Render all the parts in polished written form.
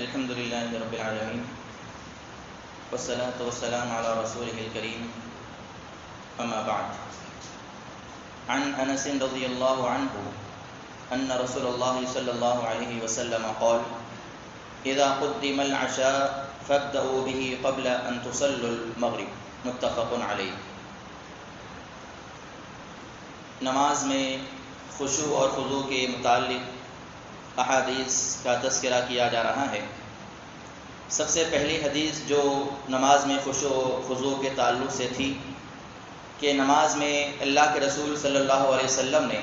الحمد لله رب العالمين والصلاة والسلام على رسوله الكريم أما بعد عن أنس رضي الله عنه أن رسول الله صلى الله عليه وسلم قال إذا قدم العشاء فابدأوا به قبل أن تصلوا المغرب متفق عليه۔ نماز میں خشوع اور خضوع کے متعلق احادیث کا تذکرہ کیا جا رہا ہے۔ سب سے پہلی حدیث جو نماز میں خشوع و خضوع کے تعلق سے تھی کہ نماز میں اللہ کے رسول صلی اللہ علیہ وسلم نے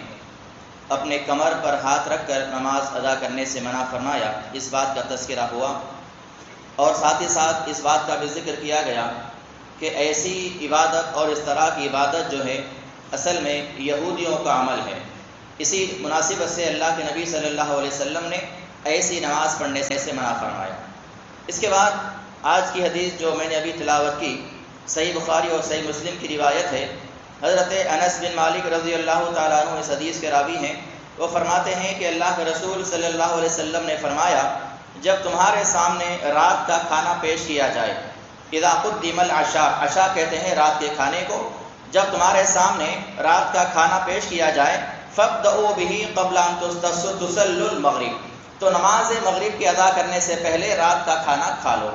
اپنے کمر پر ہاتھ رکھ کر نماز ادا کرنے سے منع فرمایا، اس بات کا تذکرہ ہوا، اور ساتھ ہی ساتھ اس بات کا بھی ذکر کیا گیا کہ ایسی عبادت اور اس طرح کی عبادت جو ہے اصل میں یہودیوں کا عمل ہے۔ اسی مناسبت سے اللہ کے نبی صلی اللہ علیہ وسلم نے ایسی نماز پڑھنے سے منع فرمایا۔ اس کے بعد آج کی حدیث جو میں نے ابھی تلاوت کی صحیح بخاری اور صحیح مسلم کی روایت ہے۔ حضرت انس بن مالک رضی اللہ تعالیٰ عنہ اس حدیث کے راوی ہیں، وہ فرماتے ہیں کہ اللہ کے رسول صلی اللہ علیہ وسلم نے فرمایا، جب تمہارے سامنے رات کا کھانا پیش کیا جائے، اذا قدم العشاء، عشاء کہتے ہیں رات کے کھانے کو، جب تمہارے سامنے رات کا کھانا پیش کیا جائے، فابدؤوا به قبل ان تصلوا المغرب، تو نماز مغرب کے ادا کرنے سے پہلے رات کا کھانا کھا لو۔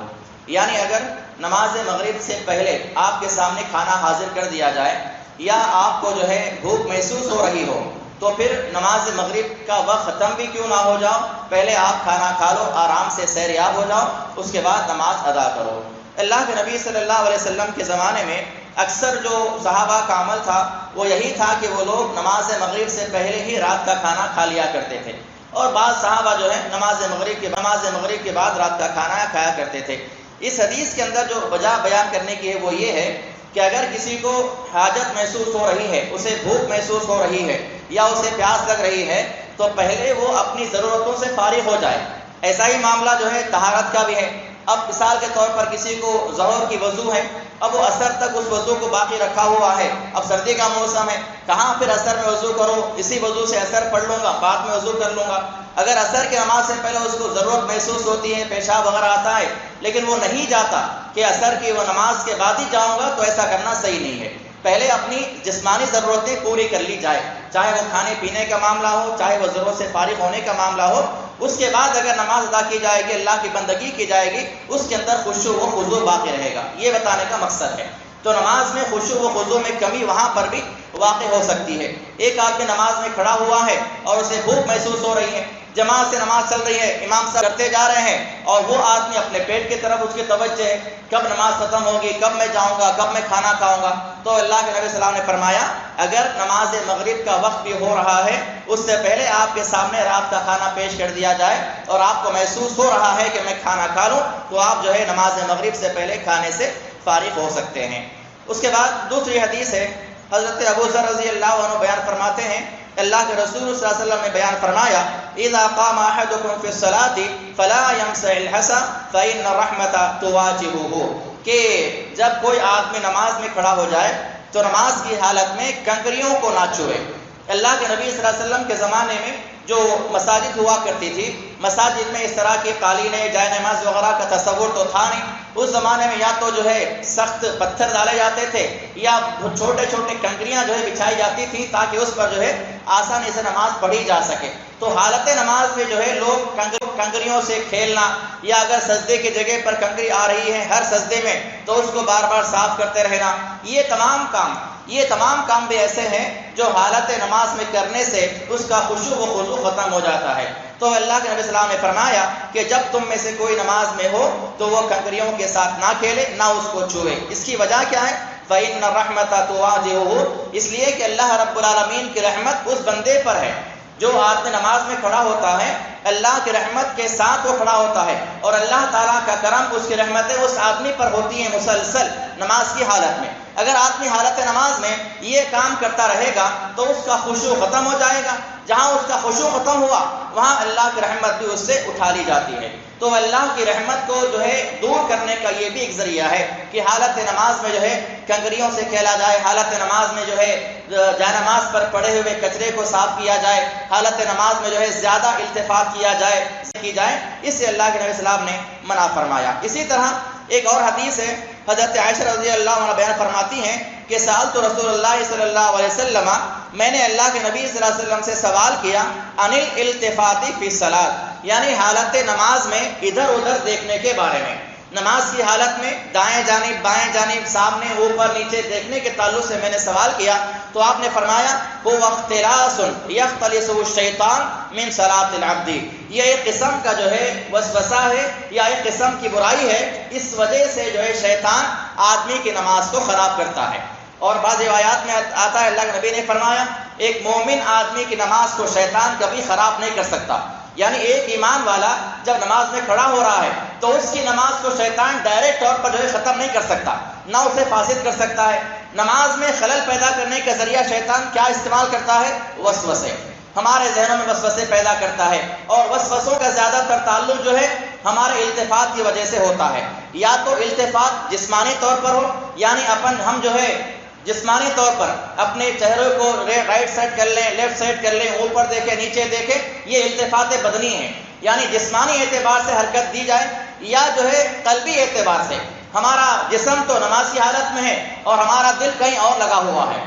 یعنی اگر نماز مغرب سے پہلے آپ کے سامنے کھانا حاضر کر دیا جائے یا آپ کو جو ہے بھوک محسوس ہو رہی ہو تو پھر نماز مغرب کا وقت ختم بھی کیوں نہ ہو جاؤ، پہلے آپ کھانا کھا لو، آرام سے سیریاب ہو جاؤ، اس کے بعد نماز ادا کرو۔ اللہ کے نبی صلی اللہ علیہ وسلم کے زمانے میں اکثر جو صحابہ کا عمل تھا وہ یہی تھا کہ وہ لوگ نماز مغرب سے پہلے ہی رات کا کھانا کھا لیا کرتے تھے، اور بعض صحابہ جو ہے نماز مغرب کے بعد رات کا کھانا کھایا کرتے تھے۔ اس حدیث کے اندر جو وجہ بیان کرنے کی ہے وہ یہ ہے کہ اگر کسی کو حاجت محسوس ہو رہی ہے، اسے بھوک محسوس ہو رہی ہے یا اسے پیاس لگ رہی ہے، تو پہلے وہ اپنی ضرورتوں سے فارغ ہو جائے۔ ایسا ہی معاملہ جو ہے طہارت کا بھی ہے۔ اب مثال کے طور پر کسی کو ظہر کی وضو ہے، اب وہ عصر تک اس وضو کو باقی رکھا ہوا ہے، اب سردی کا موسم ہے، کہاں پھر عصر میں وضو کرو، اسی وضو سے عصر پڑھ لوں گا، بعد میں وضو کر لوں گا۔ اگر عصر کی نماز سے پہلے اس کو ضرورت محسوس ہوتی ہے، پیشاب وغیرہ آتا ہے، لیکن وہ نہیں جاتا کہ عصر کی وہ نماز کے بعد ہی جاؤں گا، تو ایسا کرنا صحیح نہیں ہے۔ پہلے اپنی جسمانی ضرورتیں پوری کر لی جائے، چاہے وہ کھانے پینے کا معاملہ ہو، چاہے وہ ضرورت سے فارغ ہونے کا معاملہ ہو۔ اس کے بعد اگر نماز ادا کی جائے گی، اللہ کی بندگی کی جائے گی، اس کے اندر خشوع و خضوع باقی رہے گا، یہ بتانے کا مقصد ہے۔ تو نماز میں خشوع و خضوع میں کمی وہاں پر بھی واقع ہو سکتی ہے۔ ایک آدمی نماز میں کھڑا ہوا ہے اور اسے بھوک محسوس ہو رہی ہے، جماعت سے نماز چل رہی ہے، امام صاحب کرتے جا رہے ہیں، اور وہ آدمی اپنے پیٹ کی طرف اس کی توجہ ہے، کب نماز ختم ہوگی، کب میں جاؤں گا، کب میں کھانا کھاؤں گا۔ تو اللہ کے نبی صلی اللہ علیہ وسلم نے فرمایا، اگر نماز مغرب کا وقت بھی ہو رہا ہے، اس سے پہلے آپ کے سامنے رات کا کھانا پیش کر دیا جائے اور آپ کو محسوس ہو رہا ہے کہ میں کھانا کھا لوں، تو آپ جو ہے نماز مغرب سے پہلے کھانے سے فارغ ہو سکتے ہیں۔ اس کے بعد دوسری حدیث ہے، حضرت ابو ذر رضی اللہ عنہ بیان فرماتے ہیں، اللہ کے رسول صلی اللہ علیہ وسلم نے بیان فرمایا، اذا قام احدکم فی الصلاۃ فلا یمسح الحصى فان الرحمۃ تواجهه، کہ جب کوئی آدمی نماز میں کھڑا ہو جائے تو نماز کی حالت میں کنکریوں کو نہ چھوئے۔ اللہ کے نبی صلی اللہ علیہ وسلم کے زمانے میں جو مساجد ہوا کرتی تھی، مساجد میں اس طرح کی قالینیں، جائے نماز وغیرہ کا تصور تو تھا نہیں۔ اس زمانے میں یا تو جو ہے سخت پتھر ڈالے جاتے تھے یا چھوٹے چھوٹے کنکریاں جو ہے بچھائی جاتی تھیں تاکہ اس پر جو ہے آسانی سے نماز پڑھی جا سکے۔ تو حالت نماز میں جو ہے لوگ کنکریوں سے کھیلنا، یا اگر سجدے کی جگہ پر کنکری آ رہی ہے ہر سجدے میں تو اس کو بار بار صاف کرتے رہنا، یہ تمام کام بھی ایسے ہیں جو حالت نماز میں کرنے سے اس کا خشوع و خضوع ختم ہو جاتا ہے۔ تو اللہ کے نبی صلی اللہ علیہ وسلم نے فرمایا کہ جب تم میں سے کوئی نماز میں ہو تو وہ کنکریوں کے ساتھ نہ کھیلے، نہ اس کو چھوئے۔ اس کی وجہ کیا ہے؟ فَإِنَّ الرَّحْمَةَ تُوَاجِهُهُ، اس لیے کہ اللہ رب العالمین کی رحمت اس بندے پر ہے۔ جو آدمی نماز میں کھڑا ہوتا ہے اللہ کی رحمت کے ساتھ وہ کھڑا ہوتا ہے، اور اللہ تعالیٰ کا کرم، اس کی رحمتیں اس آدمی پر ہوتی ہیں مسلسل نماز کی حالت میں۔ اگر آدمی حالت نماز میں یہ کام کرتا رہے گا تو اس کا خشوع ختم ہو جائے گا، جہاں اس کا خشوع ختم ہوا وہاں اللہ کی رحمت بھی اس سے اٹھا لی جاتی ہے۔ تو اللہ کی رحمت کو جو ہے دور کرنے کا یہ بھی ایک ذریعہ ہے کہ حالت نماز میں جو ہے کنکریوں سے کھیلا جائے، حالت نماز میں جو ہے جانماز پر پڑے ہوئے کچرے کو صاف کیا جائے، حالت نماز میں جو ہے زیادہ التفات کیا جائے اس سے اللہ کے نبی صلی اللہ علیہ وسلم نے منع فرمایا۔ اسی طرح ایک اور حدیث ہے، حضرت عائشہ رضی اللہ عنہ بیان فرماتی ہیں کہ سألت رسول اللہ صلی اللہ علیہ وسلم، میں نے اللہ کے نبی صلی اللہ علیہ وسلم سے سوال کیا، عن الالتفات فی الصلاۃ، یعنی حالت نماز میں ادھر ادھر دیکھنے کے بارے میں، نماز کی حالت میں دائیں جانب بائیں جانب سامنے اوپر نیچے دیکھنے کے تعلق سے میں نے سوال کیا تو آپ نے فرمایا هو اختلاس یختلسه الشیطان من صلاۃ العبد، یہ ایک قسم کا جو ہے وسوسہ ہے یا ایک قسم کی برائی ہے، اس وجہ سے جو ہے شیطان آدمی کی نماز کو خراب کرتا ہے۔ اور بعض روایات میں آتا ہے اللہ کے نبی نے فرمایا ایک مومن آدمی کی نماز کو شیطان کبھی خراب نہیں کر سکتا، یعنی ایک ایمان والا جب نماز میں کھڑا ہو رہا ہے تو اس کی نماز کو شیطان ڈائریکٹ طور پر جو ہے ختم نہیں کر سکتا، نہ اسے فاسد کر سکتا ہے۔ نماز میں خلل پیدا کرنے کا ذریعہ شیطان کیا استعمال کرتا ہے؟ وسوسے، ہمارے ذہنوں میں وسوسے پیدا کرتا ہے، اور وسوسوں کا زیادہ تر تعلق جو ہے ہمارے التفات کی وجہ سے ہوتا ہے، یا تو التفات جسمانی طور پر ہو، یعنی ہم جو ہے جسمانی طور پر اپنے چہرے کو رائٹ سائڈ کر لیں، لیفٹ سائڈ کر لیں، اوپر دیکھیں نیچے دیکھیں، یہ التفات بدنی ہیں، یعنی جسمانی اعتبار سے حرکت دی جائے، یا جو ہے قلبی اعتبار سے ہمارا جسم تو نماز کی حالت میں ہے اور ہمارا دل کہیں اور لگا ہوا ہے،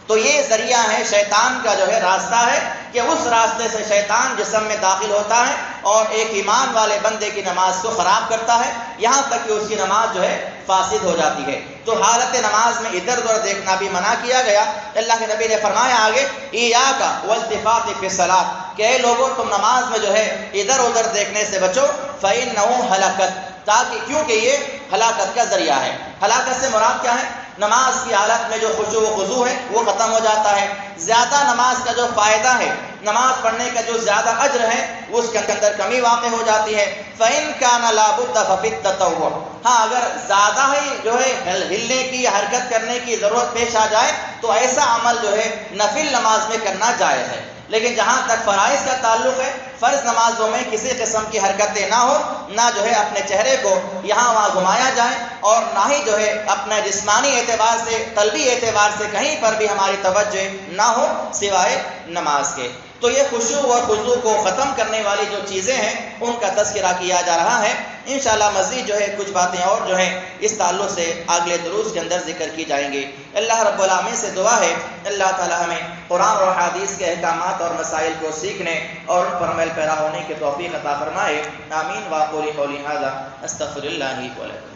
تو یہ ذریعہ ہے شیطان کا جو ہے راستہ ہے کہ اس راستے سے شیطان جسم میں داخل ہوتا ہے اور ایک ایمان والے بندے کی نماز کو خراب کرتا ہے، یہاں تک کہ اس کی نماز جو ہے فاسد ہو جاتی ہے۔ تو حالت نماز میں ادھر ادھر دیکھنا بھی منع کیا گیا۔ اللہ کے نبی نے فرمایا آگے ایاک والتفات فی الصلاۃ، کہ اے لوگوں تم نماز میں جو ہے ادھر ادھر دیکھنے سے بچو، فإنہ ہلاکت، تاکہ کیونکہ یہ ہلاکت کا ذریعہ ہے۔ ہلاکت سے مراد کیا ہے؟ نماز کی حالت میں جو خشوع و خضوع ہے وہ ختم ہو جاتا ہے، زیادہ نماز کا جو فائدہ ہے، نماز پڑھنے کا جو زیادہ اجر ہے اس کے اندر کمی واقع ہو جاتی ہے۔ فإن كان لابد ففي التطوع، ہاں اگر زیادہ ہی جو ہے ہلنے کی یا حرکت کرنے کی ضرورت پیش آ جائے تو ایسا عمل جو ہے نفل نماز میں کرنا جائز ہے، لیکن جہاں تک فرائض کا تعلق ہے فرض نمازوں میں کسی قسم کی حرکتیں نہ ہو، نہ جو ہے اپنے چہرے کو یہاں وہاں گھمایا جائے، اور نہ ہی جو ہے اپنے جسمانی اعتبار سے قلبی اعتبار سے کہیں پر بھی ہماری توجہ نہ ہو سوائے نماز کے۔ تو یہ خشوع اور خضوع کو ختم کرنے والی جو چیزیں ہیں ان کا تذکرہ کیا جا رہا ہے۔ انشاءاللہ مزید جو ہے کچھ باتیں اور جو ہیں اس تعلق سے اگلے دروس کے اندر ذکر کی جائیں گی۔ اللہ رب العالمین سے دعا ہے اللہ تعالی ہمیں قرآن اور حدیث کے احکامات اور مسائل کو سیکھنے اور ان پر عمل پیرا ہونے کی توفیق عطا فرمائے۔ آمین۔ واقول قولی ھذا استغفر اللہ ولکم۔